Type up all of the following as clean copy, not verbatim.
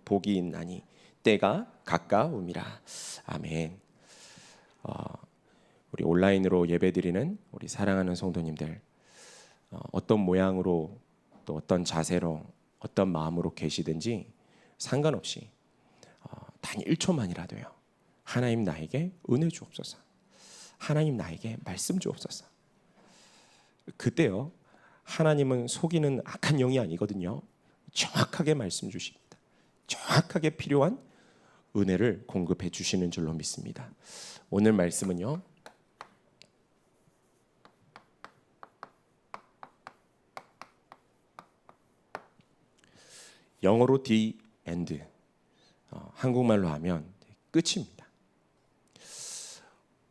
복이 있나니 때가 가까움이라. 아멘. 우리 온라인으로 예배드리는 우리 사랑하는 성도님들, 어떤 모양으로 또 어떤 자세로 어떤 마음으로 계시든지 상관없이 단 1초만이라도요, 하나님 나에게 은혜 주옵소서, 하나님 나에게 말씀 주옵소서. 그때요, 하나님은 속이는 악한 영이 아니거든요. 정확하게 말씀 주십니다. 정확하게 필요한 은혜를 공급해 주시는 줄로 믿습니다. 오늘 말씀은요, 영어로 the end, 한국말로 하면 끝입니다.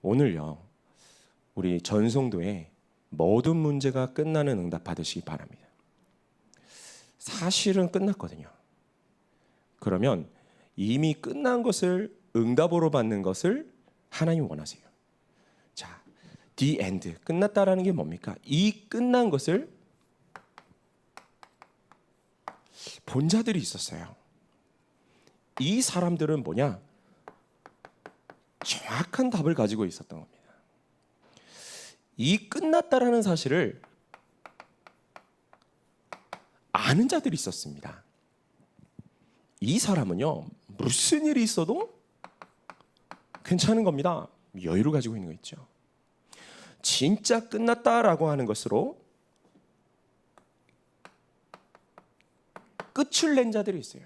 오늘요, 우리 전성도에 모든 문제가 끝나는 응답 받으시기 바랍니다. 사실은 끝났거든요. 그러면 이미 끝난 것을 응답으로 받는 것을 하나님 원하세요. 자, the end, 끝났다라는 게 뭡니까? 이 끝난 것을 본 자들이 있었어요. 이 사람들은 뭐냐? 정확한 답을 가지고 있었던 겁니다. 이 끝났다라는 사실을 아는 자들이 있었습니다. 이 사람은요, 무슨 일이 있어도 괜찮은 겁니다. 여유를 가지고 있는 거 있죠. 진짜 끝났다라고 하는 것으로 끝을 낸 자들이 있어요.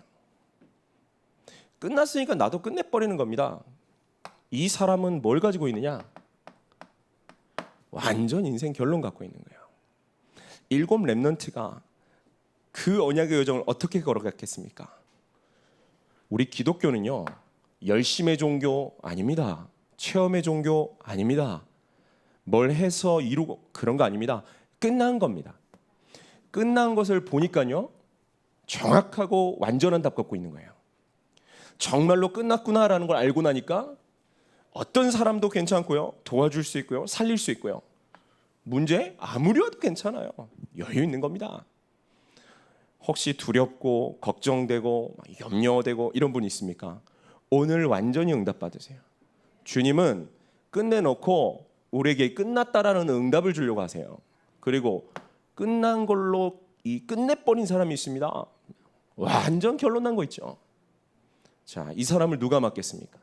끝났으니까 나도 끝내버리는 겁니다. 이 사람은 뭘 가지고 있느냐? 완전 인생 결론 갖고 있는 거예요. 7 렘넌트가 그 언약의 여정을 어떻게 걸어갔겠습니까? 우리 기독교는요, 열심의 종교 아닙니다. 체험의 종교 아닙니다. 뭘 해서 이루고 그런 거 아닙니다. 끝난 겁니다. 끝난 것을 보니까요, 정확하고 완전한 답 갖고 있는 거예요. 정말로 끝났구나라는 걸 알고 나니까 어떤 사람도 괜찮고요, 도와줄 수 있고요, 살릴 수 있고요. 문제 아무리 와도 괜찮아요. 여유 있는 겁니다. 혹시 두렵고 걱정되고 염려되고 이런 분 있습니까? 오늘 완전히 응답 받으세요. 주님은 끝내놓고 우리에게 끝났다라는 응답을 주려고 하세요. 그리고 끝난 걸로 이 끝내버린 사람이 있습니다. 완전 결론 난 거 있죠. 자, 이 사람을 누가 맡겠습니까?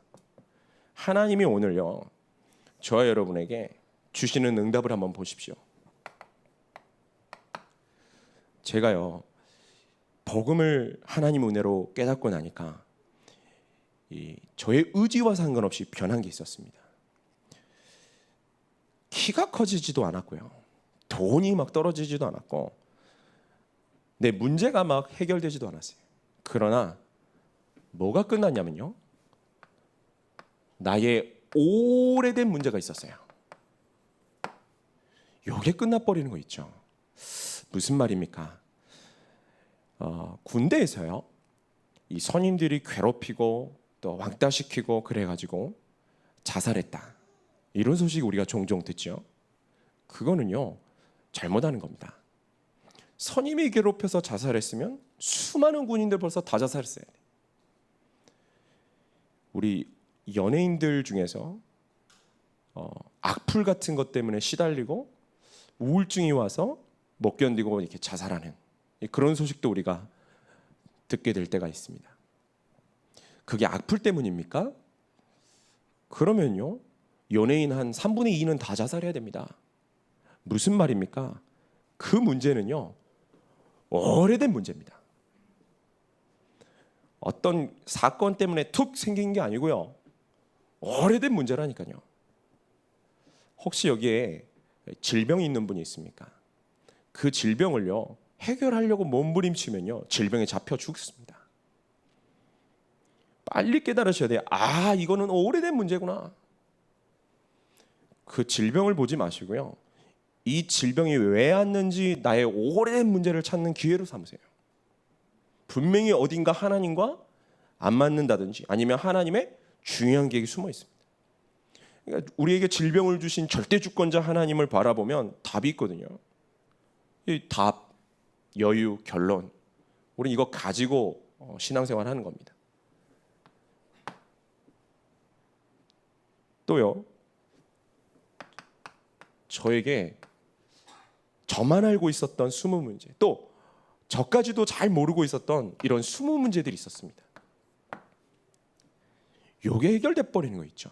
하나님이 오늘요, 저와 여러분에게 주시는 응답을 한번 보십시오. 제가요, 복음을 하나님 은혜로 깨닫고 나니까 저의 의지와 상관없이 변한 게 있었습니다. 키가 커지지도 않았고요, 돈이 막 떨어지지도 않았고, 내 문제가 막 해결되지도 않았어요. 그러나 뭐가 끝났냐면요, 나의 오래된 문제가 있었어요. 이게 끝나버리는 거 있죠. 무슨 말입니까? 군대에서요, 이 선임들이 괴롭히고 또 왕따시키고 그래가지고 자살했다, 이런 소식 우리가 종종 듣죠. 그거는요, 잘못하는 겁니다. 선임이 괴롭혀서 자살했으면 수많은 군인들 벌써 다 자살했어야 돼. 우리 연예인들 중에서 악플 같은 것 때문에 시달리고 우울증이 와서 못 견디고 이렇게 자살하는 그런 소식도 우리가 듣게 될 때가 있습니다. 그게 악플 때문입니까? 그러면요, 연예인 한 3분의 2는 다 자살해야 됩니다. 무슨 말입니까? 그 문제는요, 오래된 문제입니다. 어떤 사건 때문에 툭 생긴 게 아니고요, 오래된 문제라니까요. 혹시 여기에 질병이 있는 분이 있습니까? 그 질병을요, 해결하려고 몸부림치면요, 질병에 잡혀 죽습니다. 빨리 깨달으셔야 돼요. 아, 이거는 오래된 문제구나. 그 질병을 보지 마시고요, 이 질병이 왜 왔는지 나의 오래된 문제를 찾는 기회로 삼으세요. 분명히 어딘가 하나님과 안 맞는다든지 아니면 하나님의 중요한 계획이 숨어 있습니다. 그러니까 우리에게 질병을 주신 절대 주권자 하나님을 바라보면 답이 있거든요. 이 답, 여유, 결론, 우리는 이거 가지고 신앙생활 하는 겁니다. 또요, 저에게 저만 알고 있었던 숨은 문제, 또 저까지도 잘 모르고 있었던 이런 숨은 문제들이 있었습니다. 요게 해결돼 버리는 거 있죠.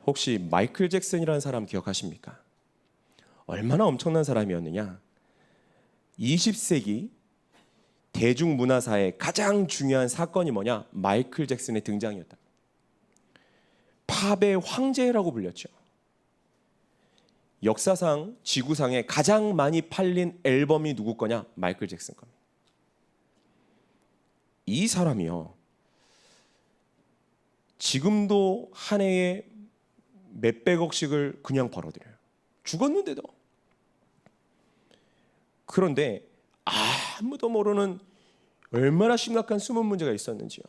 혹시 마이클 잭슨이라는 사람 기억하십니까? 얼마나 엄청난 사람이었느냐. 20세기 대중문화사의 가장 중요한 사건이 뭐냐? 마이클 잭슨의 등장이었다. 팝의 황제라고 불렸죠. 역사상 지구상에 가장 많이 팔린 앨범이 누구 거냐? 마이클 잭슨 겁니다. 이 사람이요, 지금도 한 해에 몇백억씩을 그냥 벌어들여요. 죽었는데도. 그런데 아무도 모르는 얼마나 심각한 숨은 문제가 있었는지요.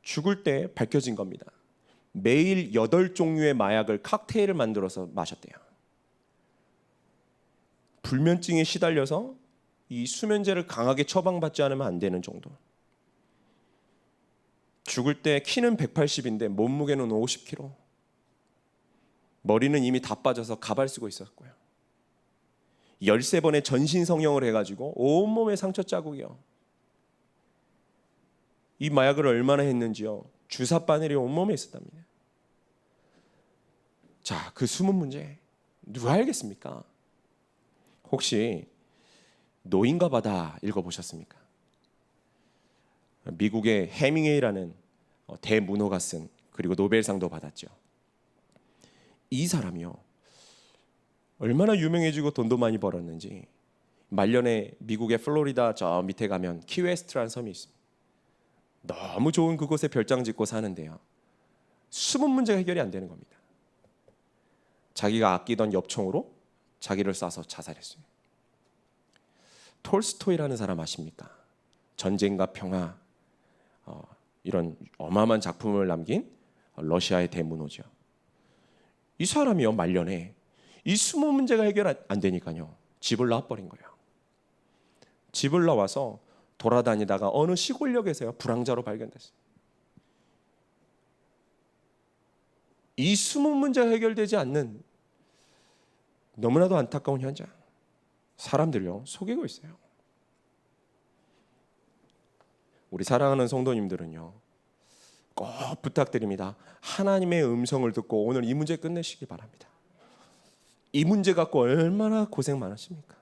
죽을 때 밝혀진 겁니다. 매일 8종류의 마약을 칵테일을 만들어서 마셨대요. 불면증에 시달려서 이 수면제를 강하게 처방받지 않으면 안 되는 정도. 죽을 때 키는 180인데 몸무게는 50kg. 머리는 이미 다 빠져서 가발 쓰고 있었고요. 13번의 전신 성형을 해가지고 온몸에 상처 자국이요. 이 마약을 얼마나 했는지요. 주사 바늘이 온몸에 있었답니다. 자, 그 숨은 문제 누가 알겠습니까? 혹시 노인과 바다 읽어보셨습니까? 미국의 해밍웨이라는 대문호가 쓴, 그리고 노벨상도 받았죠. 이 사람이요, 얼마나 유명해지고 돈도 많이 벌었는지 말년에 미국의 플로리다 저 밑에 가면 키웨스트라는 섬이 있습니다. 너무 좋은 그곳에 별장 짓고 사는데요, 숨은 문제가 해결이 안 되는 겁니다. 자기가 아끼던 엽총으로 자기를 쏴서 자살했어요. 톨스토이라는 사람 아십니까? 전쟁과 평화, 이런 어마어마한 작품을 남긴 러시아의 대문호죠. 이 사람이요, 말년에 이 숨은 문제가 해결 안 되니까요, 집을 나와버린 거예요. 집을 나와서 돌아다니다가 어느 시골역에서요, 불황자로 발견됐어요. 이 숨은 문제가 해결되지 않는 너무나도 안타까운 현장, 사람들요 속이고 있어요. 우리 사랑하는 성도님들은요, 꼭 부탁드립니다. 하나님의 음성을 듣고 오늘 이 문제 끝내시기 바랍니다. 이 문제 갖고 얼마나 고생 많으십니까?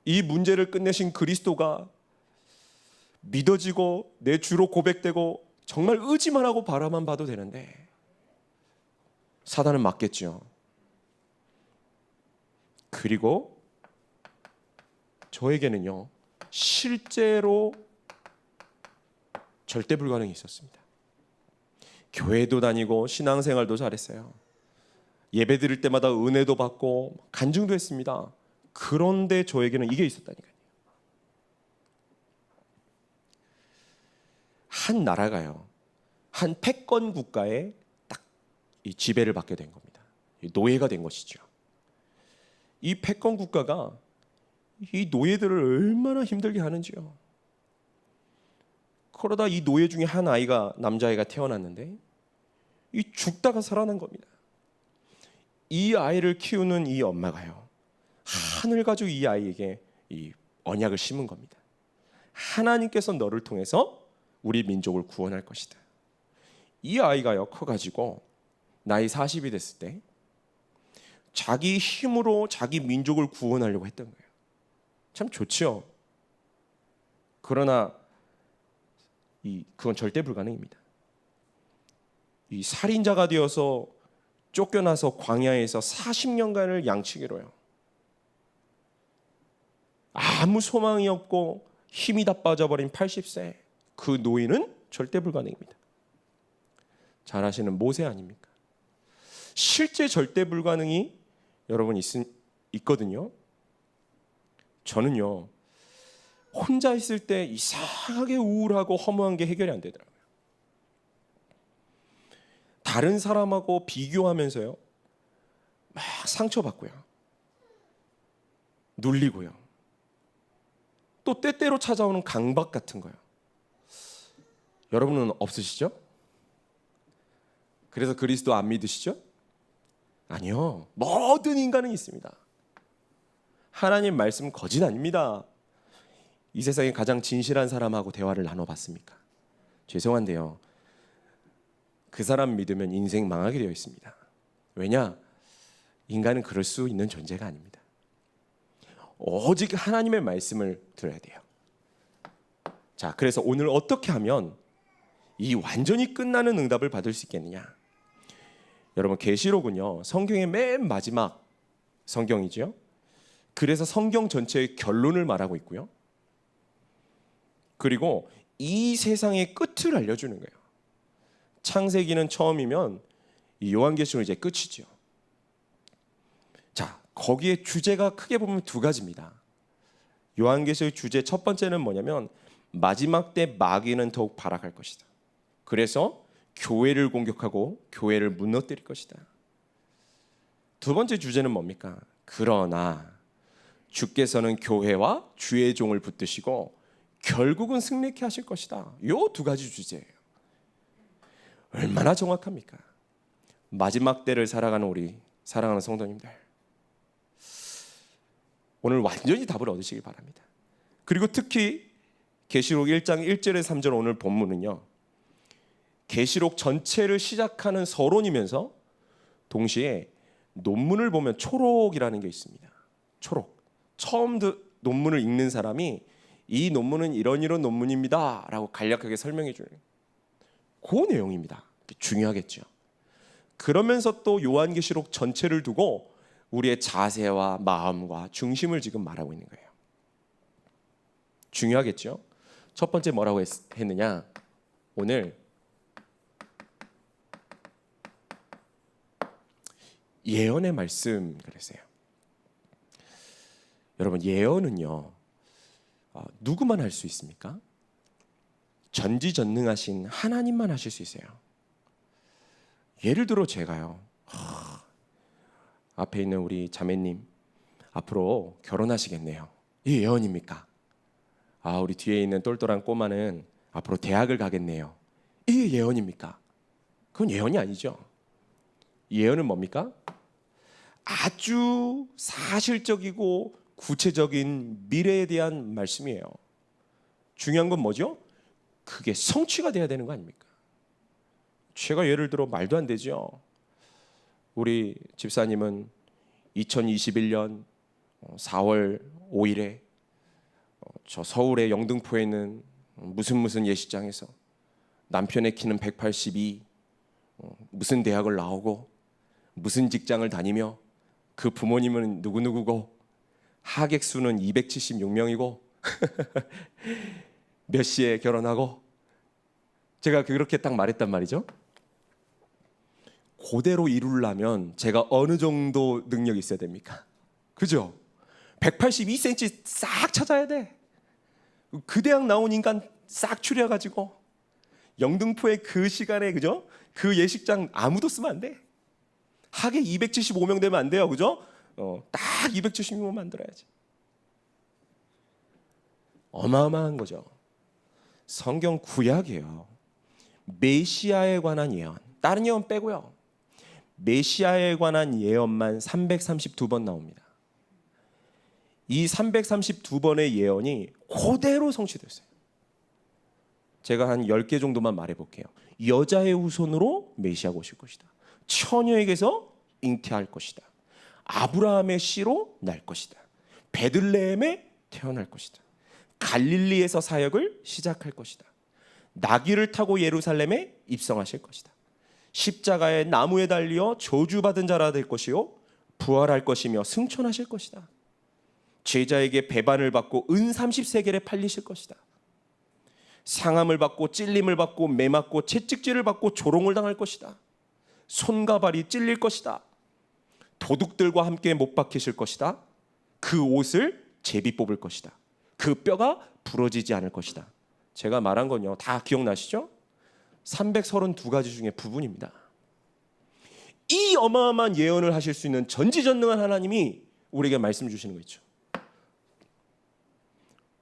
이 문제를 끝내신 그리스도가 믿어지고 내 주로 고백되고 정말 의지만 하고 바라만 봐도 되는데 사단은 막겠죠. 그리고 저에게는요, 실제로 절대 불가능이 있었습니다. 교회도 다니고 신앙생활도 잘했어요. 예배 드릴 때마다 은혜도 받고 간증도 했습니다. 그런데 저에게는 이게 있었다니까요. 한 나라가요, 한 패권 국가에 딱 이 지배를 받게 된 겁니다. 노예가 된 것이죠. 이 패권 국가가 이 노예들을 얼마나 힘들게 하는지요. 그러다 이 노예 중에 한 아이가, 남자아이가 태어났는데 이 죽다가 살아난 겁니다. 이 아이를 키우는 이 엄마가요, 하늘 가지고 이 아이에게 이 언약을 심은 겁니다. 하나님께서 너를 통해서 우리 민족을 구원할 것이다. 이 아이가요, 커가지고 나이 40이 됐을 때 자기 힘으로 자기 민족을 구원하려고 했던 거예요. 참 좋죠. 그러나 그건 절대 불가능입니다. 이 살인자가 되어서 쫓겨나서 광야에서 40년간을 양치기로요. 아무 소망이 없고 힘이 다 빠져버린 80세 그 노인은 절대 불가능입니다. 잘 아시는 모세 아닙니까? 실제 절대 불가능이 여러분 있거든요. 저는요, 혼자 있을 때 이상하게 우울하고 허무한 게 해결이 안 되더라고요. 다른 사람하고 비교하면서요, 막 상처받고요, 눌리고요, 또 때때로 찾아오는 강박 같은 거요. 여러분은 없으시죠? 그래서 그리스도 안 믿으시죠? 아니요. 모든 인간은 있습니다. 하나님 말씀 거짓 아닙니다. 이 세상에 가장 진실한 사람하고 대화를 나눠봤습니까? 죄송한데요. 그 사람 믿으면 인생 망하게 되어 있습니다. 왜냐? 인간은 그럴 수 있는 존재가 아닙니다. 오직 하나님의 말씀을 들어야 돼요. 자, 그래서 오늘 어떻게 하면 이 완전히 끝나는 응답을 받을 수 있겠느냐? 여러분, 계시록은요, 성경의 맨 마지막 성경이죠. 그래서 성경 전체의 결론을 말하고 있고요. 그리고 이 세상의 끝을 알려주는 거예요. 창세기는 처음이면 이 요한계시록은 이제 끝이죠. 자, 거기에 주제가 크게 보면 두 가지입니다. 요한계시록 주제 첫 번째는 뭐냐면 마지막 때 마귀는 더욱 발악할 것이다. 그래서 교회를 공격하고 교회를 무너뜨릴 것이다. 두 번째 주제는 뭡니까? 그러나 주께서는 교회와 주의 종을 붙드시고 결국은 승리케 하실 것이다. 요 두 가지 주제예요. 얼마나 정확합니까? 마지막 때를 살아가는 우리 사랑하는 성도님들, 오늘 완전히 답을 얻으시기 바랍니다. 그리고 특히 계시록 1장 1절에서 3절 오늘 본문은요, 계시록 전체를 시작하는 서론이면서 동시에 논문을 보면 초록이라는 게 있습니다. 초록. 처음 논문을 읽는 사람이 이 논문은 이런 논문입니다 라고 간략하게 설명해 주는 그 내용입니다. 중요하겠죠. 그러면서 또 요한계시록 전체를 두고 우리의 자세와 마음과 중심을 지금 말하고 있는 거예요. 중요하겠죠. 첫 번째 뭐라고 했느냐? 오늘 예언의 말씀 그랬어요. 여러분, 예언은요, 누구만 할 수 있습니까? 전지전능하신 하나님만 하실 수 있어요. 예를 들어 제가요, 앞에 있는 우리 자매님 앞으로 결혼하시겠네요. 이게 예언입니까? 우리 뒤에 있는 똘똘한 꼬마는 앞으로 대학을 가겠네요. 이게 예언입니까? 그건 예언이 아니죠. 예언은 뭡니까? 아주 사실적이고 구체적인 미래에 대한 말씀이에요. 중요한 건 뭐죠? 그게 성취가 돼야 되는 거 아닙니까? 제가 예를 들어 말도 안 되죠. 우리 집사님은 2021년 4월 5일에 저 서울의 영등포에 있는 무슨 예식장에서 남편의 키는 182, 무슨 대학을 나오고 무슨 직장을 다니며 그 부모님은 누구누구고 하객 수는 276명이고 몇 시에 결혼하고, 제가 그렇게 딱 말했단 말이죠. 그대로 이루려면 제가 어느 정도 능력이 있어야 됩니까? 그죠? 182cm 싹 찾아야 돼. 그 대학 나온 인간 싹 추려가지고 영등포의 그 시간에, 그죠? 그 예식장 아무도 쓰면 안 돼. 하객 275명 되면 안 돼요, 그죠? 딱 276명 만들어야지. 어마어마한 거죠. 성경 구약이에요. 메시아에 관한 예언, 다른 예언 빼고요, 메시아에 관한 예언만 332번 나옵니다. 이 332번의 예언이 그대로 성취됐어요. 제가 한 10개 정도만 말해볼게요. 여자의 후손으로 메시아가 오실 것이다. 처녀에게서 잉태할 것이다. 아브라함의 씨로 날 것이다. 베들레헴에 태어날 것이다. 갈릴리에서 사역을 시작할 것이다. 나귀를 타고 예루살렘에 입성하실 것이다. 십자가의 나무에 달려 저주받은 자라 될 것이요 부활할 것이며 승천하실 것이다. 제자에게 배반을 받고 은 30세겔에 팔리실 것이다. 상함을 받고 찔림을 받고 매맞고 채찍질을 받고 조롱을 당할 것이다. 손과 발이 찔릴 것이다. 도둑들과 함께 못 박히실 것이다. 그 옷을 제비 뽑을 것이다. 그 뼈가 부러지지 않을 것이다. 제가 말한 건요, 다 기억나시죠? 332가지 중에 부분입니다. 이 어마어마한 예언을 하실 수 있는 전지전능한 하나님이 우리에게 말씀 주시는 거 있죠.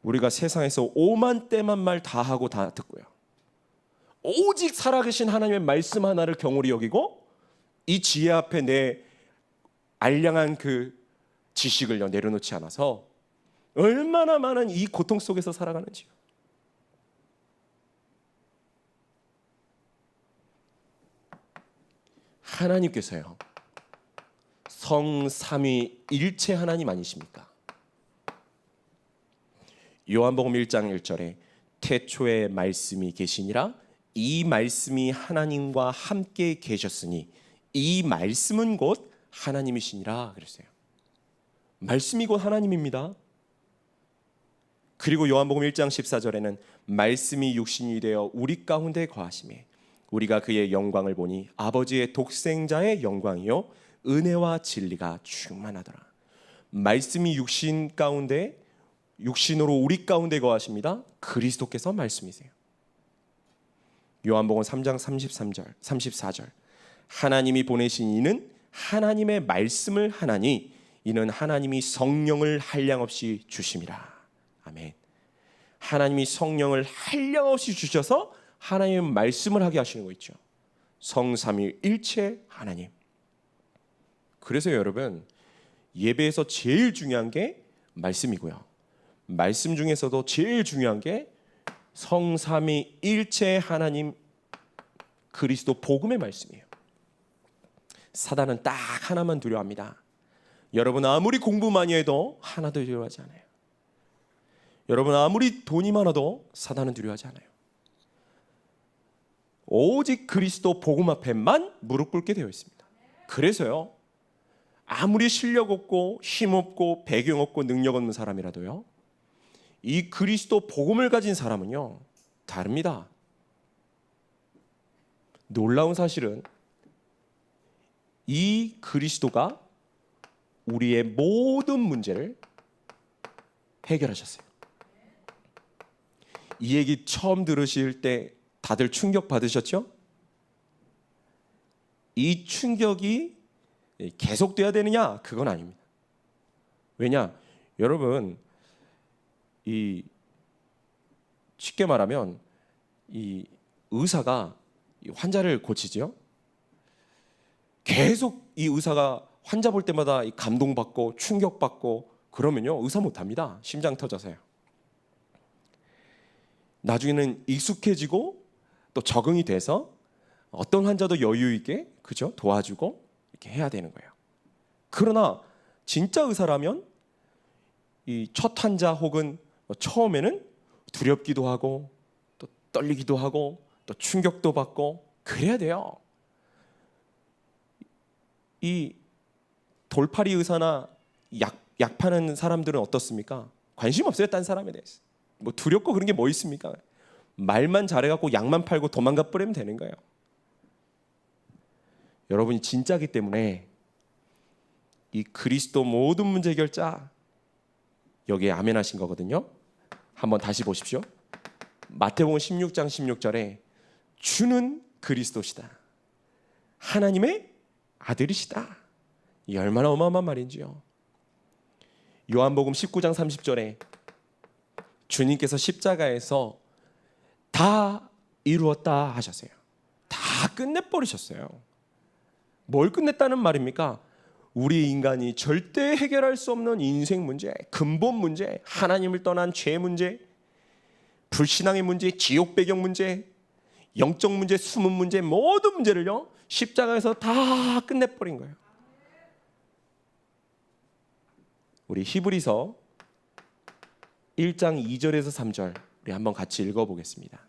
우리가 세상에서 5만 때만 말 다 하고 다 듣고요, 오직 살아계신 하나님의 말씀 하나를 경홀히 여기고 이 지혜 앞에 내 알량한 그 지식을요 내려놓지 않아서 얼마나 많은 이 고통 속에서 살아가는지요. 하나님께서요 성삼위일체 하나님 아니십니까? 요한복음 1장 1절에 태초에 말씀이 계시니라 이 말씀이 하나님과 함께 계셨으니 이 말씀은 곧 하나님이시니라 그랬어요. 말씀이 곧 하나님입니다. 그리고 요한복음 1장 14절에는 말씀이 육신이 되어 우리 가운데 거하심에 우리가 그의 영광을 보니 아버지의 독생자의 영광이요 은혜와 진리가 충만하더라. 말씀이 육신 가운데 육신으로 우리 가운데 거하십니다. 그리스도께서 말씀이세요. 요한복음 3장 33절 34절 하나님이 보내신 이는 하나님의 말씀을 하나니 이는 하나님이 성령을 한량없이 주심이라. 아멘. 하나님이 성령을 한량없이 주셔서 하나님의 말씀을 하게 하시는 거 있죠. 성삼위일체 하나님. 그래서 여러분 예배에서 제일 중요한 게 말씀이고요. 말씀 중에서도 제일 중요한 게 성삼위일체 하나님 그리스도 복음의 말씀이에요. 사단은 딱 하나만 두려워합니다. 여러분 아무리 공부 많이 해도 하나도 두려워하지 않아요. 여러분 아무리 돈이 많아도 사단은 두려워하지 않아요. 오직 그리스도 복음 앞에만 무릎 꿇게 되어 있습니다. 그래서요 아무리 실력 없고 힘 없고 배경 없고 능력 없는 사람이라도요 이 그리스도 복음을 가진 사람은요 다릅니다. 놀라운 사실은 이 그리스도가 우리의 모든 문제를 해결하셨어요. 이 얘기 처음 들으실 때 다들 충격 받으셨죠? 이 충격이 계속돼야 되느냐? 그건 아닙니다. 왜냐? 여러분 이 쉽게 말하면 이 의사가 환자를 고치죠. 계속 이 의사가 환자 볼 때마다 감동받고 충격받고 그러면요 의사 못합니다. 심장 터져서요. 나중에는 익숙해지고 또 적응이 돼서 어떤 환자도 여유 있게 그죠 도와주고 이렇게 해야 되는 거예요. 그러나 진짜 의사라면 이 첫 환자 혹은 처음에는 두렵기도 하고 또 떨리기도 하고 또 충격도 받고 그래야 돼요. 이 돌팔이 의사나 약 파는 사람들은 어떻습니까? 관심 없어요. 딴 사람에 대해서. 뭐 두렵고 그런 게 뭐 있습니까? 말만 잘해갖고 약만 팔고 도망가 버리면 되는 거예요. 여러분이 진짜기 때문에 이 그리스도 모든 문제 해결자 여기에 아멘 하신 거거든요. 한번 다시 보십시오. 마태복음 16장 16절에 주는 그리스도시다. 하나님의 아들이시다. 이 얼마나 어마어마한 말인지요. 요한복음 19장 30절에 주님께서 십자가에서 다 이루었다 하셨어요. 다 끝내버리셨어요. 뭘 끝냈다는 말입니까? 우리 인간이 절대 해결할 수 없는 인생 문제, 근본 문제, 하나님을 떠난 죄 문제, 불신앙의 문제, 지옥 배경 문제, 영적 문제, 숨은 문제, 모든 문제를요 십자가에서 다 끝내버린 거예요. 우리 히브리서 1장 2절에서 3절 우리 한번 같이 읽어보겠습니다.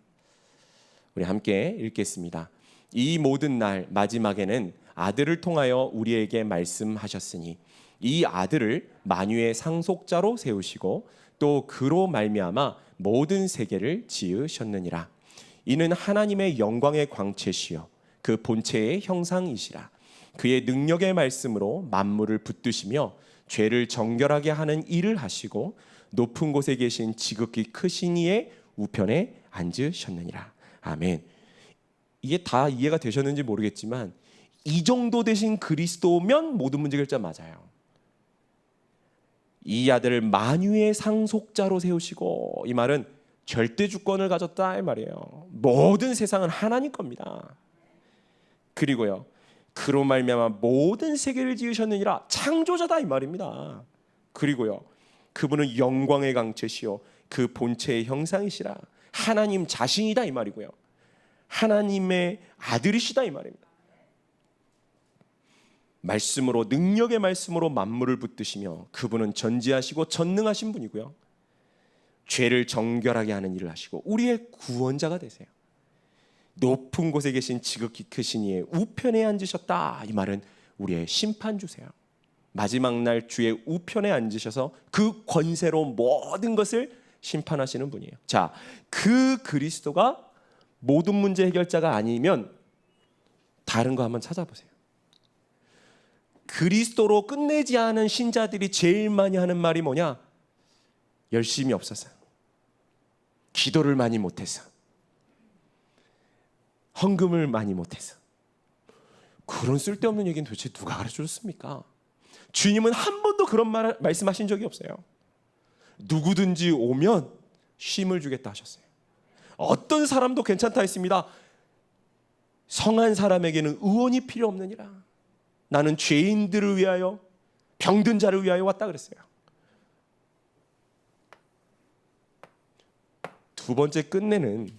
우리 함께 읽겠습니다. 이 모든 날 마지막에는 아들을 통하여 우리에게 말씀하셨으니 이 아들을 만유의 상속자로 세우시고 또 그로 말미암아 모든 세계를 지으셨느니라. 이는 하나님의 영광의 광채시여 그 본체의 형상이시라. 그의 능력의 말씀으로 만물을 붙드시며 죄를 정결하게 하는 일을 하시고 높은 곳에 계신 지극히 크신 이의 우편에 앉으셨느니라. 아멘. 이게 다 이해가 되셨는지 모르겠지만 이 정도 되신 그리스도면 모든 문제 해결자 맞아요. 이 아들을 만유의 상속자로 세우시고, 이 말은 절대 주권을 가졌다 이 말이에요. 모든 세상은 하나님 겁니다. 그리고요, 그로 말미암아 모든 세계를 지으셨느니라, 창조자다 이 말입니다. 그리고요, 그분은 영광의 강체시요 그 본체의 형상이시라, 하나님 자신이다 이 말이고요, 하나님의 아들이시다 이 말입니다. 말씀으로, 능력의 말씀으로 만물을 붙드시며 그분은 전지하시고 전능하신 분이고요, 죄를 정결하게 하는 일을 하시고 우리의 구원자가 되세요. 높은 곳에 계신 지극히 크신 이의 우편에 앉으셨다, 이 말은 우리의 심판주세요. 마지막 날 주의 우편에 앉으셔서 그 권세로 모든 것을 심판하시는 분이에요. 자, 그 그리스도가 모든 문제 해결자가 아니면 다른 거 한번 찾아보세요. 그리스도로 끝내지 않은 신자들이 제일 많이 하는 말이 뭐냐? 열심히 없어서, 기도를 많이 못해서, 헌금을 많이 못해서. 그런 쓸데없는 얘기는 도대체 누가 가르쳐줬습니까? 주님은 한 번도 그런 말씀하신 적이 없어요. 누구든지 오면 쉼을 주겠다 하셨어요. 어떤 사람도 괜찮다 했습니다. 성한 사람에게는 의원이 필요 없느니라. 나는 죄인들을 위하여, 병든 자를 위하여 왔다 그랬어요. 두 번째 끝내는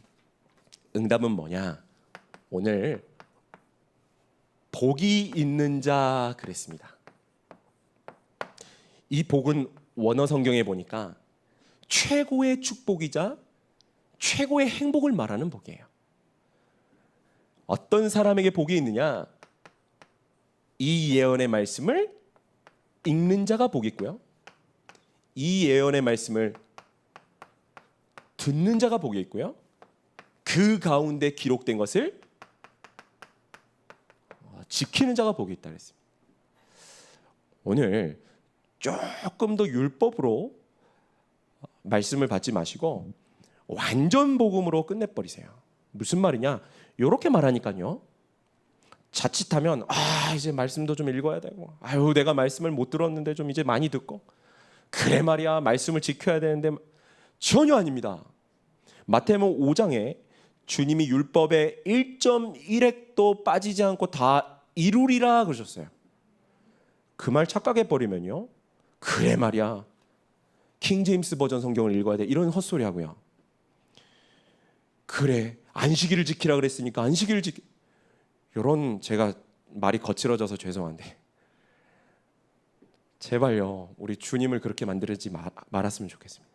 응답은 뭐냐? 오늘 복이 있는 자 그랬습니다. 이 복은 원어 성경에 보니까 최고의 축복이자 최고의 행복을 말하는 복이에요. 어떤 사람에게 복이 있느냐? 이 예언의 말씀을 읽는 자가 복이 있고요, 이 예언의 말씀을 듣는 자가 복이 있고요, 그 가운데 기록된 것을 지키는 자가 복이 있다 그랬습니다. 오늘 조금 더 율법으로 말씀을 받지 마시고 완전 복음으로 끝내버리세요. 무슨 말이냐? 이렇게 말하니까요, 자칫하면 이제 말씀도 좀 읽어야 되고, 내가 말씀을 못 들었는데 좀 이제 많이 듣고, 그래 말이야 말씀을 지켜야 되는데, 전혀 아닙니다. 마태복음 5장에 주님이 율법의 1.1획도 빠지지 않고 다 이루리라 그러셨어요. 그 말 착각해버리면요, 그래 말이야 킹제임스 버전 성경을 읽어야 돼, 이런 헛소리 하고요, 그래 안식일을 지키라 그랬으니까 안식일을 지키, 이런, 제가 말이 거칠어져서 죄송한데 제발요 우리 주님을 그렇게 만들지 말았으면 좋겠습니다.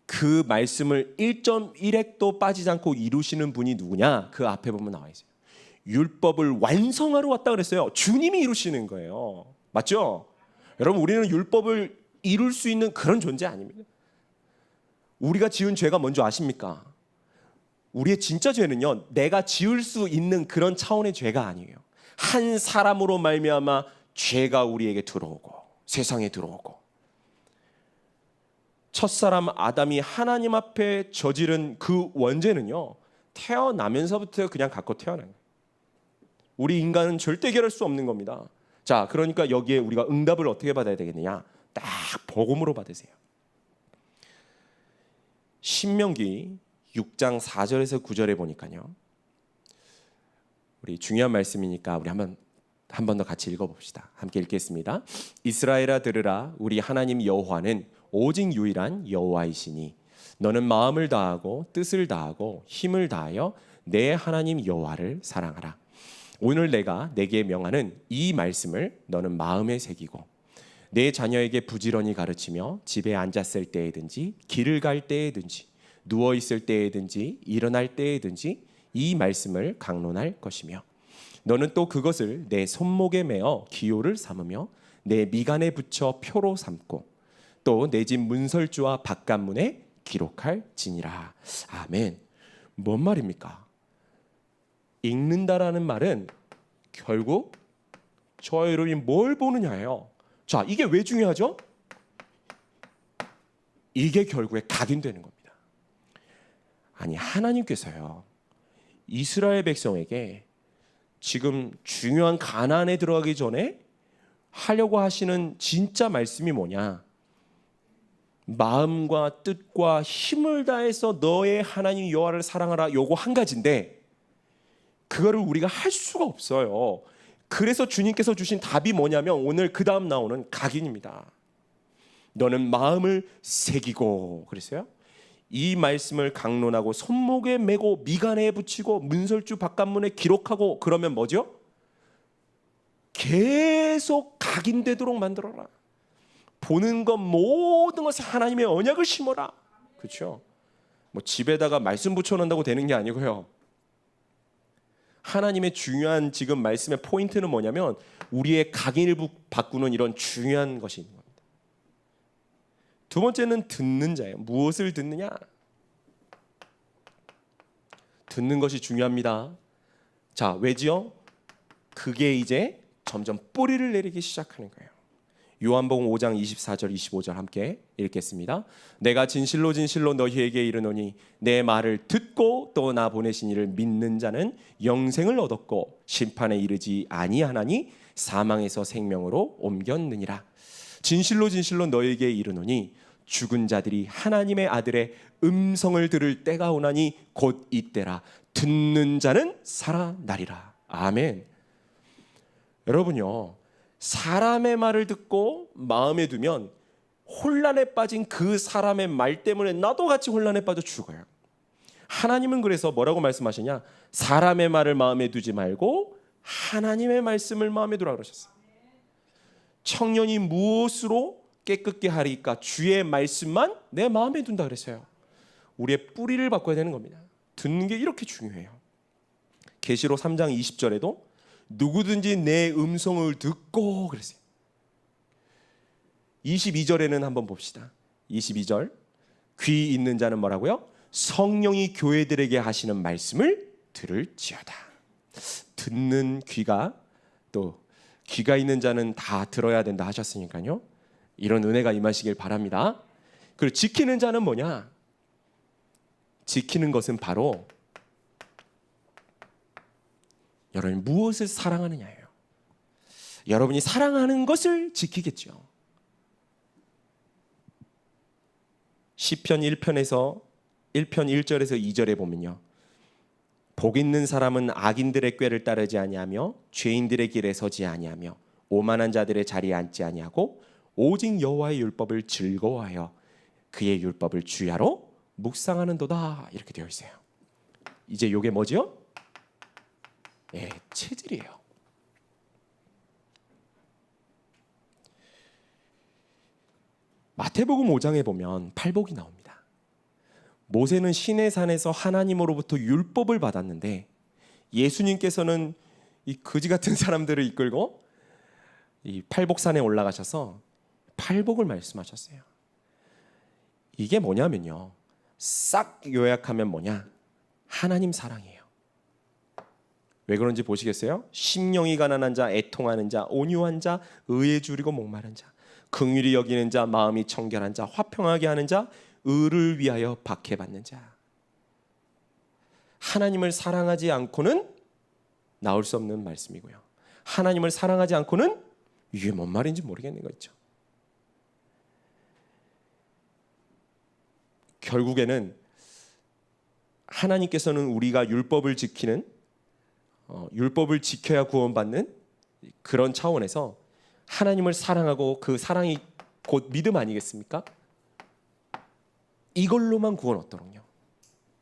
그 말씀을 1.1획도 빠지지 않고 이루시는 분이 누구냐? 그 앞에 보면 나와 있어요. 율법을 완성하러 왔다 그랬어요. 주님이 이루시는 거예요. 맞죠? 여러분, 우리는 율법을 이룰 수 있는 그런 존재 아닙니다. 우리가 지은 죄가 뭔지 아십니까? 우리의 진짜 죄는요, 내가 지을 수 있는 그런 차원의 죄가 아니에요. 한 사람으로 말미암아 죄가 우리에게 들어오고 세상에 들어오고, 첫사람 아담이 하나님 앞에 저지른 그 원죄는요, 태어나면서부터 그냥 갖고 태어난 거예요. 우리 인간은 절대 해결할 수 없는 겁니다. 자, 그러니까 여기에 우리가 응답을 어떻게 받아야 되겠느냐? 딱 복음으로 받으세요. 신명기 6장 4절에서 9절에 보니까요, 우리 중요한 말씀이니까 우리 한 번 더 같이 읽어봅시다. 함께 읽겠습니다. 이스라엘아 들으라, 우리 하나님 여호와는 오직 유일한 여호와이시니 너는 마음을 다하고 뜻을 다하고 힘을 다하여 내 하나님 여호와를 사랑하라. 오늘 내가 내게 명하는 이 말씀을 너는 마음에 새기고 내 자녀에게 부지런히 가르치며 집에 앉았을 때에든지 길을 갈 때에든지 누워 있을 때에든지 일어날 때에든지 이 말씀을 강론할 것이며, 너는 또 그것을 내 손목에 메어 기호를 삼으며 내 미간에 붙여 표로 삼고 또 내 집 문설주와 바깥문에 기록할지니라. 아멘. 뭔 말입니까? 읽는다라는 말은 결국 저와 여러분이 뭘 보느냐예요. 자, 이게 왜 중요하죠? 이게 결국에 각인되는 겁니다. 아니, 하나님께서요, 이스라엘 백성에게 지금 중요한 가나안에 들어가기 전에 하려고 하시는 진짜 말씀이 뭐냐? 마음과 뜻과 힘을 다해서 너의 하나님 여호와를 사랑하라, 요거 한 가지인데 그거를 우리가 할 수가 없어요. 그래서 주님께서 주신 답이 뭐냐면 오늘 그 다음 나오는 각인입니다. 너는 마음을 새기고, 그랬어요. 이 말씀을 강론하고 손목에 메고 미간에 붙이고 문설주 바깥문에 기록하고, 그러면 뭐죠? 계속 각인되도록 만들어라. 보는 것 모든 것에 하나님의 언약을 심어라. 그렇죠? 뭐 집에다가 말씀 붙여놓는다고 되는 게 아니고요. 하나님의 중요한 지금 말씀의 포인트는 뭐냐면 우리의 각인을 바꾸는 이런 중요한 것이 있는 겁니다. 두 번째는 듣는 자예요. 무엇을 듣느냐? 듣는 것이 중요합니다. 자, 왜지요? 그게 이제 점점 뿌리를 내리기 시작하는 거예요. 요한복음 5장 24절 25절 함께 읽겠습니다. 내가 진실로 진실로 너희에게 이르노니 내 말을 듣고 또 나 보내신 이를 믿는 자는 영생을 얻었고 심판에 이르지 아니하나니 사망에서 생명으로 옮겼느니라. 진실로 진실로 너희에게 이르노니 죽은 자들이 하나님의 아들의 음성을 들을 때가 오나니 곧 이때라. 듣는 자는 살아나리라. 아멘. 여러분요, 사람의 말을 듣고 마음에 두면 혼란에 빠진 그 사람의 말 때문에 나도 같이 혼란에 빠져 죽어요. 하나님은 그래서 뭐라고 말씀하시냐? 사람의 말을 마음에 두지 말고 하나님의 말씀을 마음에 두라 그러셨어요. 청년이 무엇으로 깨끗게 하리까? 주의 말씀만 내 마음에 둔다 그랬어요. 우리의 뿌리를 바꿔야 되는 겁니다. 듣는 게 이렇게 중요해요. 계시록 3장 20절에도 누구든지 내 음성을 듣고 그랬어요. 22절에는 한번 봅시다. 22절 귀 있는 자는 뭐라고요? 성령이 교회들에게 하시는 말씀을 들을지어다. 듣는 귀가, 또 귀가 있는 자는 다 들어야 된다 하셨으니까요. 이런 은혜가 임하시길 바랍니다. 그리고 지키는 자는 뭐냐? 지키는 것은 바로 여러분이 무엇을 사랑하느냐예요. 여러분이 사랑하는 것을 지키겠죠. 시편 1편에서 1편 1절에서 2절에 보면요. 복 있는 사람은 악인들의 꾀를 따르지 아니하며 죄인들의 길에 서지 아니하며 오만한 자들의 자리에 앉지 아니하고 오직 여호와의 율법을 즐거워하여 그의 율법을 주야로 묵상하는도다. 이렇게 되어 있어요. 이제 이게 뭐죠? 네, 체질이에요. 마태복음 5장에 보면 팔복이 나옵니다. 모세는 시내산에서 하나님으로부터 율법을 받았는데 예수님께서는 이 거지 같은 사람들을 이끌고 이 팔복산에 올라가셔서 팔복을 말씀하셨어요. 이게 뭐냐면요, 싹 요약하면 뭐냐? 하나님 사랑이에요. 왜 그런지 보시겠어요? 심령이 가난한 자, 애통하는 자, 온유한 자, 의에 줄이고 목마른 자, 긍휼히 여기는 자, 마음이 청결한 자, 화평하게 하는 자, 의를 위하여 박해받는 자. 하나님을 사랑하지 않고는 나올 수 없는 말씀이고요. 하나님을 사랑하지 않고는 이게 뭔 말인지 모르겠는 거 있죠. 결국에는 하나님께서는 우리가 율법을 지키는, 율법을 지켜야 구원받는 그런 차원에서 하나님을 사랑하고 그 사랑이 곧 믿음 아니겠습니까? 이걸로만 구원 얻도록요.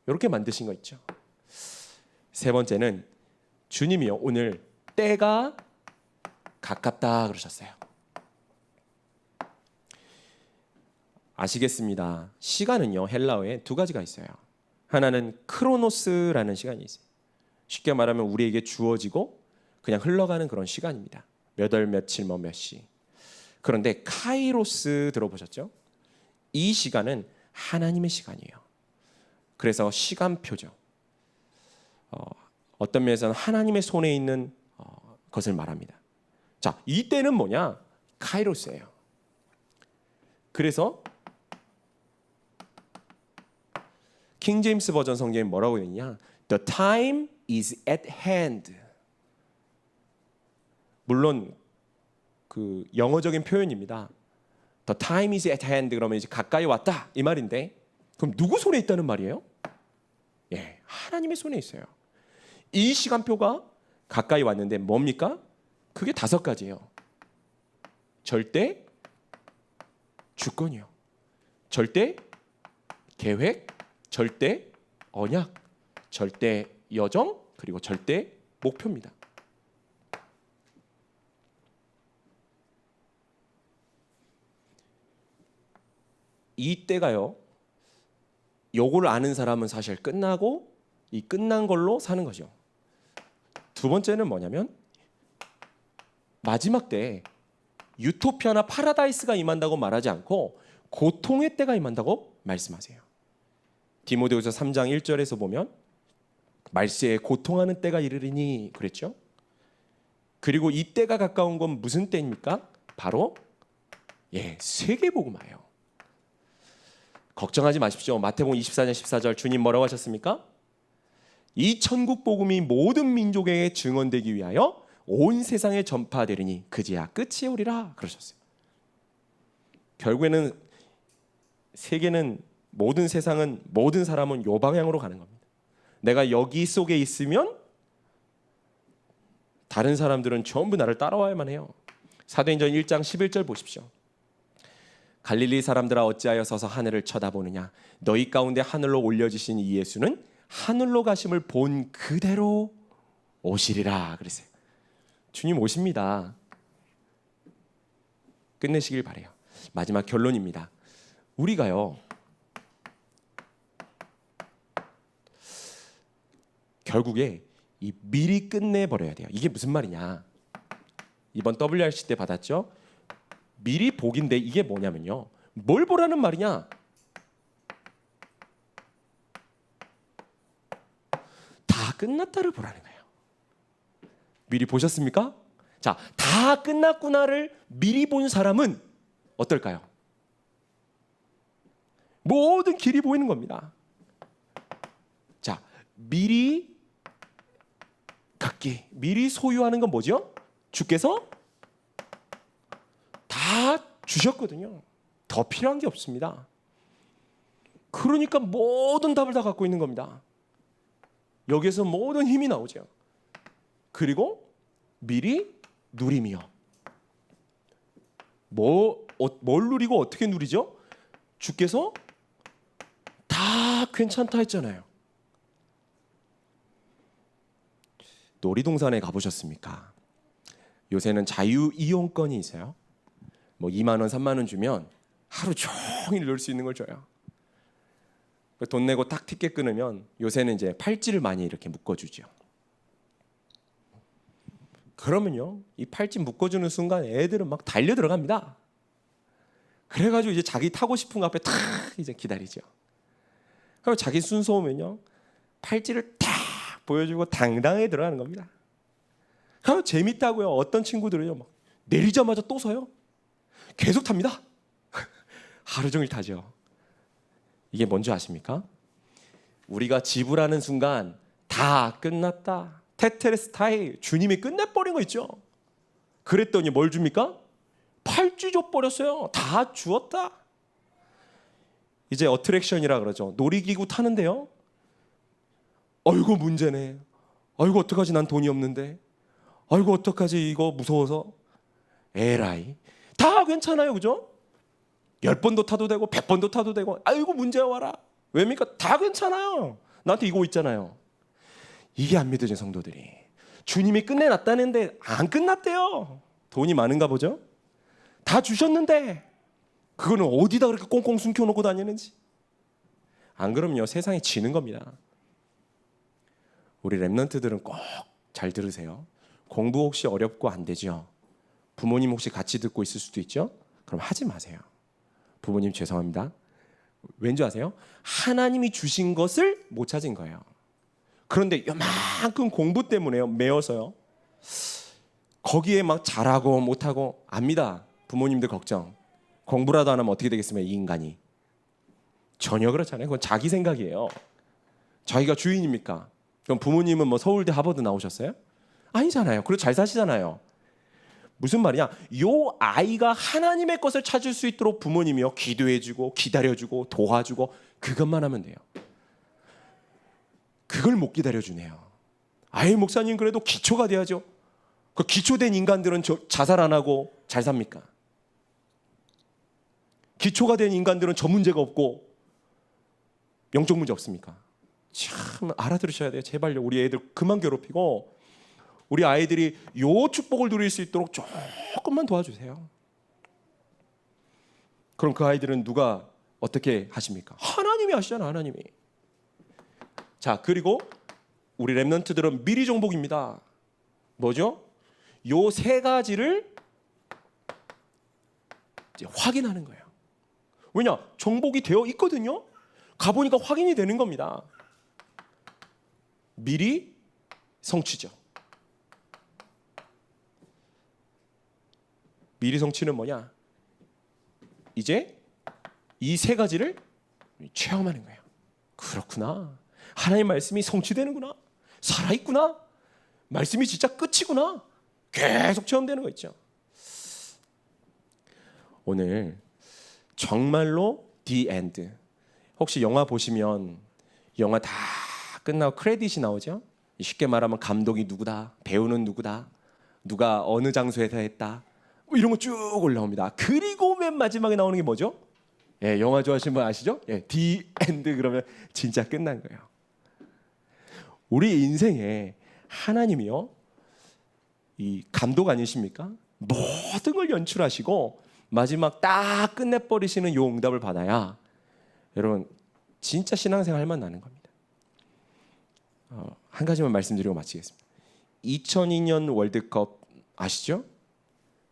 이렇게 만드신 거 있죠. 세 번째는 주님이요, 오늘 때가 가깝다 그러셨어요. 아시겠습니다. 시간은요, 헬라어에 두 가지가 있어요. 하나는 크로노스라는 시간이 있어요. 쉽게 말하면 우리에게 주어지고 그냥 흘러가는 그런 시간입니다. 몇 월 며칠 뭐 몇 시. 그런데 카이로스 들어보셨죠? 이 시간은 하나님의 시간이에요. 그래서 시간표죠. 어떤 면에서는 하나님의 손에 있는 것을 말합니다. 자, 이 때는 뭐냐? 카이로스예요. 그래서 킹 제임스 버전 성경에 뭐라고 되냐? The time is at hand. 물론 그 영어적인 표현입니다. The time is at hand 그러면 이제 가까이 왔다 이 말인데 그럼 누구 손에 있다는 말이에요? 예, 하나님의 손에 있어요. 이 시간표가 가까이 왔는데 뭡니까? 그게 5가지예요. 절대 주권이요. 절대 계획, 절대 언약, 절대 여정, 그리고 절대 목표입니다. 이 때가요. 요걸 아는 사람은 사실 끝나고 이 끝난 걸로 사는 거죠. 두 번째는 뭐냐면 마지막 때 유토피아나 파라다이스가 임한다고 말하지 않고 고통의 때가 임한다고 말씀하세요. 디모데후서 3장 1절에서 보면 말세에 고통하는 때가 이르리니 그랬죠. 그리고 이 때가 가까운 건 무슨 때입니까? 바로 세계복음화예요. 걱정하지 마십시오. 마태복음 24장 14절 주님 뭐라고 하셨습니까? 이 천국 복음이 모든 민족에게 증언되기 위하여 온 세상에 전파되리니 그제야 끝이 오리라 그러셨어요. 결국에는 세계는 모든 세상은 모든 사람은 요 방향으로 가는 겁니다. 내가 여기 속에 있으면 다른 사람들은 전부 나를 따라와야만 해요. 사도행전 1장 11절 보십시오. 갈릴리 사람들아 어찌하여 서서 하늘을 쳐다보느냐 너희 가운데 하늘로 올려지신 이 예수는 하늘로 가심을 본 그대로 오시리라 그랬어요. 주님 오십니다. 끝내시길 바래요. 마지막 결론입니다. 우리가요 결국에 이 미리 끝내버려야 돼요. 이게 무슨 말이냐? 이번 WRC 때 받았죠? 미리 복인데 이게 뭐냐면요. 뭘 보라는 말이냐? 다 끝났다를 보라는 거예요. 미리 보셨습니까? 자, 다 끝났구나를 미리 본 사람은 어떨까요? 모든 길이 보이는 겁니다. 자, 미리 갖기, 미리 소유하는 건 뭐죠? 주께서 다 주셨거든요. 더 필요한 게 없습니다. 그러니까 모든 답을 다 갖고 있는 겁니다. 여기에서 모든 힘이 나오죠. 그리고 미리 누림이요. 뭘 누리고 어떻게 누리죠? 주께서 다 괜찮다 했잖아요. 놀이동산에 가보셨습니까? 요새는 자유 이용권이 있어요. 뭐 2만 원, 3만 원 주면 하루 종일 놀 수 있는 걸 줘요. 돈 내고 딱 티켓 끊으면 요새는 이제 팔찌를 많이 이렇게 묶어주죠. 그러면요, 이 팔찌 묶어주는 순간 애들은 막 달려 들어갑니다. 그래가지고 이제 자기 타고 싶은 거 앞에 탁 이제 기다리죠. 그리고 자기 순서 오면요, 팔찌를 탁 보여주고 당당하게 들어가는 겁니다. 그러면 재밌다고요. 어떤 친구들은요, 막 내리자마자 또 서요. 계속 탑니다. 하루 종일 타죠. 이게 뭔지 아십니까? 우리가 지불하는 순간 다 끝났다. 테테레스타이, 주님이 끝내버린 거 있죠. 그랬더니 뭘 줍니까? 팔찌 줘버렸어요. 다 주었다. 이제 어트랙션이라 그러죠. 놀이기구 타는데요, 아이고 문제네. 아이고 어떡하지, 난 돈이 없는데. 아이고 어떡하지, 이거 무서워서. 에라이, 다 괜찮아요, 그죠? 10번도 타도 되고 100번도 타도 되고. 아이고 문제 와라. 왜입니까? 다 괜찮아요. 나한테 이거 있잖아요. 이게 안 믿어진 성도들이 주님이 끝내놨다는데 안 끝났대요. 돈이 많은가 보죠? 다 주셨는데 그거는 어디다 그렇게 꽁꽁 숨겨놓고 다니는지. 안 그럼요, 세상에 지는 겁니다. 우리 랩런트들은 꼭 잘 들으세요. 공부 혹시 어렵고 안 되죠? 부모님 혹시 같이 듣고 있을 수도 있죠? 그럼 하지 마세요. 부모님 죄송합니다. 왠지 아세요? 하나님이 주신 것을 못 찾은 거예요. 그런데 요만큼 공부 때문에요, 매어서요, 거기에 막 잘하고 못하고. 압니다. 부모님들 걱정. 공부라도 안 하면 어떻게 되겠으면 이 인간이. 전혀 그렇잖아요. 그건 자기 생각이에요. 자기가 주인입니까? 그럼 부모님은 뭐 서울대 하버드 나오셨어요? 아니잖아요. 그리고 잘 사시잖아요. 무슨 말이냐? 요 아이가 하나님의 것을 찾을 수 있도록 부모님이요 기도해주고 기다려주고 도와주고 그것만 하면 돼요. 그걸 못 기다려주네요. 아이 목사님 그래도 기초가 돼야죠. 그 기초된 인간들은 자살 안 하고 잘 삽니까? 기초가 된 인간들은 저 문제가 없고 영적 문제 없습니까? 참 알아들으셔야 돼요. 제발요. 우리 애들 그만 괴롭히고 우리 아이들이 요 축복을 누릴 수 있도록 조금만 도와주세요. 그럼 그 아이들은 누가 어떻게 하십니까? 하나님이 하시잖아. 하나님이. 자, 그리고 우리 렘넌트들은 미리 정복입니다. 뭐죠? 요 세 가지를 이제 확인하는 거예요. 왜냐? 정복이 되어 있거든요. 가보니까 확인이 되는 겁니다. 미리 성취죠. 미리 성취는 뭐냐? 이제 이 세 가지를 체험하는 거예요. 그렇구나. 하나님 말씀이 성취되는구나. 살아있구나. 말씀이 진짜 끝이구나. 계속 체험되는 거 있죠. 오늘 정말로 The End. 혹시 영화 보시면 영화 다 끝나고 크레딧이 나오죠. 쉽게 말하면 감독이 누구다, 배우는 누구다, 누가 어느 장소에서 했다, 뭐 이런 거 쭉 올라옵니다. 그리고 맨 마지막에 나오는 게 뭐죠? 예, 영화 좋아하시는 분 아시죠? 예, The End 그러면 진짜 끝난 거예요. 우리 인생에 하나님이요, 이 감독 아니십니까? 모든 걸 연출하시고 마지막 딱 끝내버리시는 요 응답을 받아야 여러분 진짜 신앙생활 할 만 나는 겁니다. 한 가지만 말씀드리고 마치겠습니다. 2002년 월드컵 아시죠?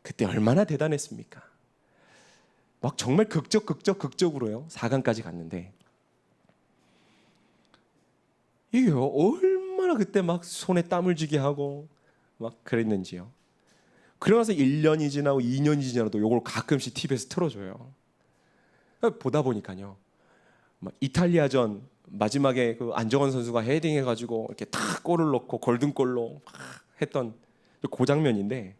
그때 얼마나 대단했습니까? 막 정말 극적으로요 4강까지 갔는데 이게 얼마나 그때 막 손에 땀을 쥐게 하고 막 그랬는지요. 그러면서 1년이 지나고 2년이 지나도 이걸 가끔씩 TV에서 틀어줘요. 보다 보니까요, 막 이탈리아전 마지막에 그 안정환 선수가 헤딩해가지고 이렇게 탁 골을 넣고 골든골로 했던 그 장면인데,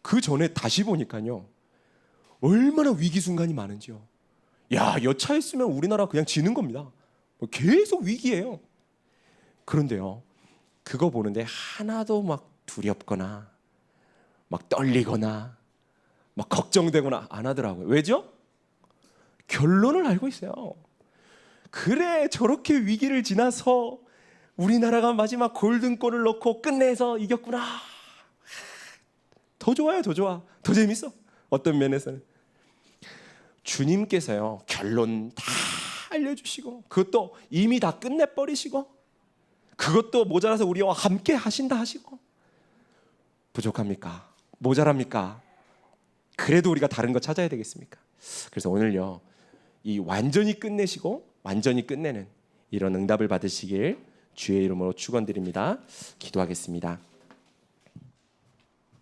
그 전에 다시 보니까요 얼마나 위기 순간이 많은지요. 야, 여차했으면 우리나라 그냥 지는 겁니다. 계속 위기예요. 그런데요, 그거 보는데 하나도 막 두렵거나 막 떨리거나 막 걱정되거나 안 하더라고요. 왜죠? 결론을 알고 있어요. 그래, 저렇게 위기를 지나서 우리나라가 마지막 골든골을 넣고 끝내서 이겼구나. 더 좋아요, 더 좋아, 더 재밌어. 어떤 면에서는 주님께서요 결론 다 알려주시고 그것도 이미 다 끝내버리시고 그것도 모자라서 우리와 함께 하신다 하시고, 부족합니까? 모자랍니까? 그래도 우리가 다른 거 찾아야 되겠습니까? 그래서 오늘요, 이 완전히 끝내시고 완전히 끝내는 이런 응답을 받으시길 주의 이름으로 축원드립니다. 기도하겠습니다.